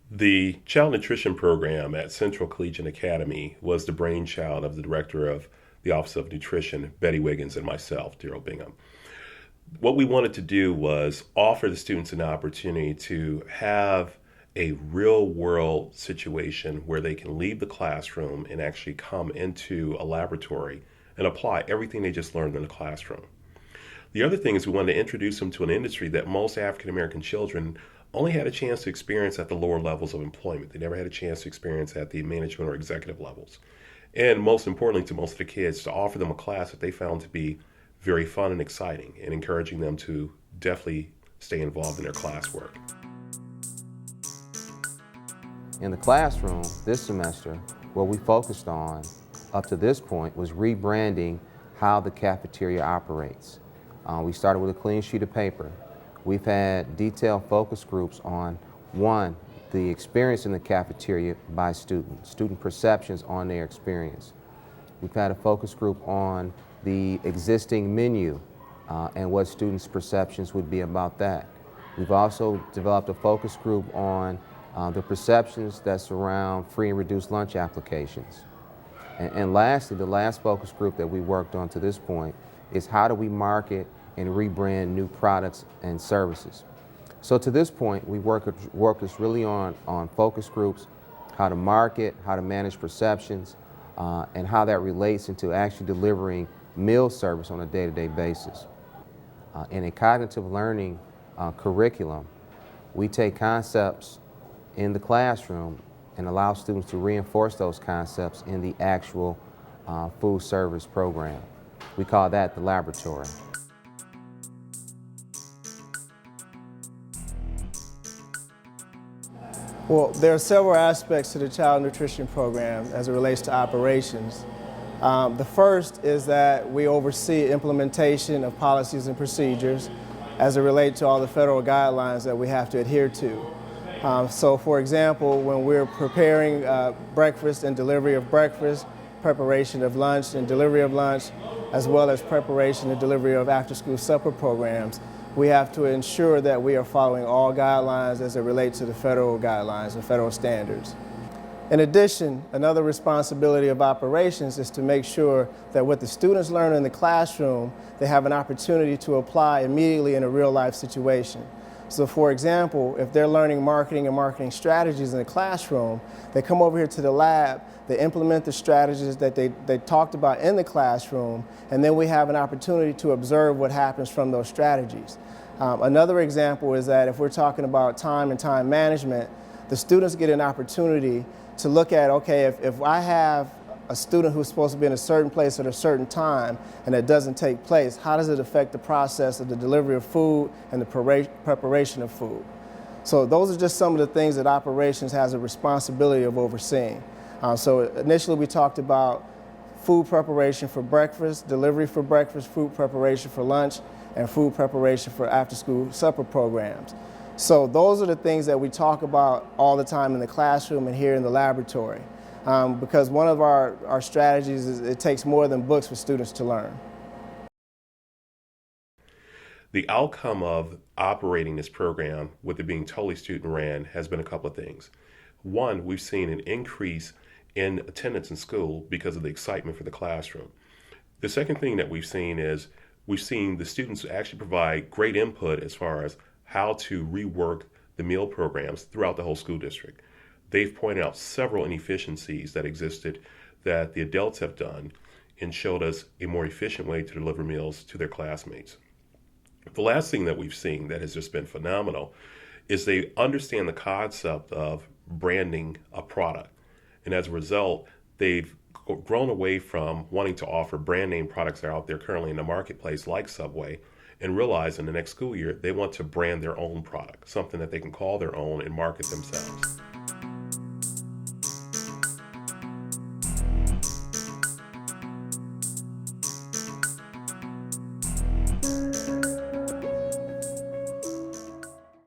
The Child Nutrition Program at Central Collegiate Academy was the brainchild of the director of the Office of Nutrition, Betty Wiggins, and myself, Daryl Bingham. What we wanted to do was offer the students an opportunity to have a real world situation where they can leave the classroom and actually come into a laboratory and apply everything they just learned in the classroom. The other thing is we wanted to introduce them to an industry that most African American children only had a chance to experience at the lower levels of employment. They never had a chance to experience at the management or executive levels. And most importantly to most of the kids, to offer them a class that they found to be very fun and exciting, and encouraging them to definitely stay involved in their classwork. In the classroom this semester, what we focused on up to this point was rebranding how the cafeteria operates. We started with a clean sheet of paper. We've had detailed focus groups on, one, the experience in the cafeteria by students, student perceptions on their experience. We've had a focus group on the existing menu and what students' perceptions would be about that. We've also developed a focus group on the perceptions that surround free and reduced lunch applications. And lastly, the last focus group that we worked on to this point is how do we market and rebrand new products and services. So to this point, we worked really on focus groups, how to market, how to manage perceptions, and how that relates into actually delivering meal service on a day-to-day basis. In a cognitive learning curriculum, we take concepts in the classroom and allow students to reinforce those concepts in the actual food service program. We call that the laboratory. Well, there are several aspects to the child nutrition program as it relates to operations. The first is that we oversee implementation of policies and procedures as it relates to all the federal guidelines that we have to adhere to. So for example, when we're preparing breakfast and delivery of breakfast, preparation of lunch and delivery of lunch, as well as preparation and delivery of after-school supper programs, we have to ensure that we are following all guidelines as it relates to the federal guidelines and federal standards. In addition, another responsibility of operations is to make sure that what the students learn in the classroom, they have an opportunity to apply immediately in a real-life situation. So for example, if they're learning marketing and marketing strategies in the classroom, they come over here to the lab, they implement the strategies that they talked about in the classroom, and then we have an opportunity to observe what happens from those strategies. Another example is that if we're talking about time and time management, the students get an opportunity to look at, okay, if I have a student who's supposed to be in a certain place at a certain time and it doesn't take place, how does it affect the process of the delivery of food and the preparation of food? So those are just some of the things that operations has a responsibility of overseeing. So initially we talked about food preparation for breakfast, delivery for breakfast, food preparation for lunch, and food preparation for after-school supper programs. So those are the things that we talk about all the time in the classroom and here in the laboratory. Because one of our strategies is it takes more than books for students to learn. The outcome of operating this program, with it being totally student-ran, has been a couple of things. One, we've seen an increase in attendance in school because of the excitement for the classroom. The second thing that we've seen is we've seen the students actually provide great input as far as how to rework the meal programs throughout the whole school district. They've pointed out several inefficiencies that existed that the adults have done and showed us a more efficient way to deliver meals to their classmates. The last thing that we've seen that has just been phenomenal is they understand the concept of branding a product. And as a result, they've grown away from wanting to offer brand name products that are out there currently in the marketplace like Subway, and realize in the next school year they want to brand their own product, something that they can call their own and market themselves.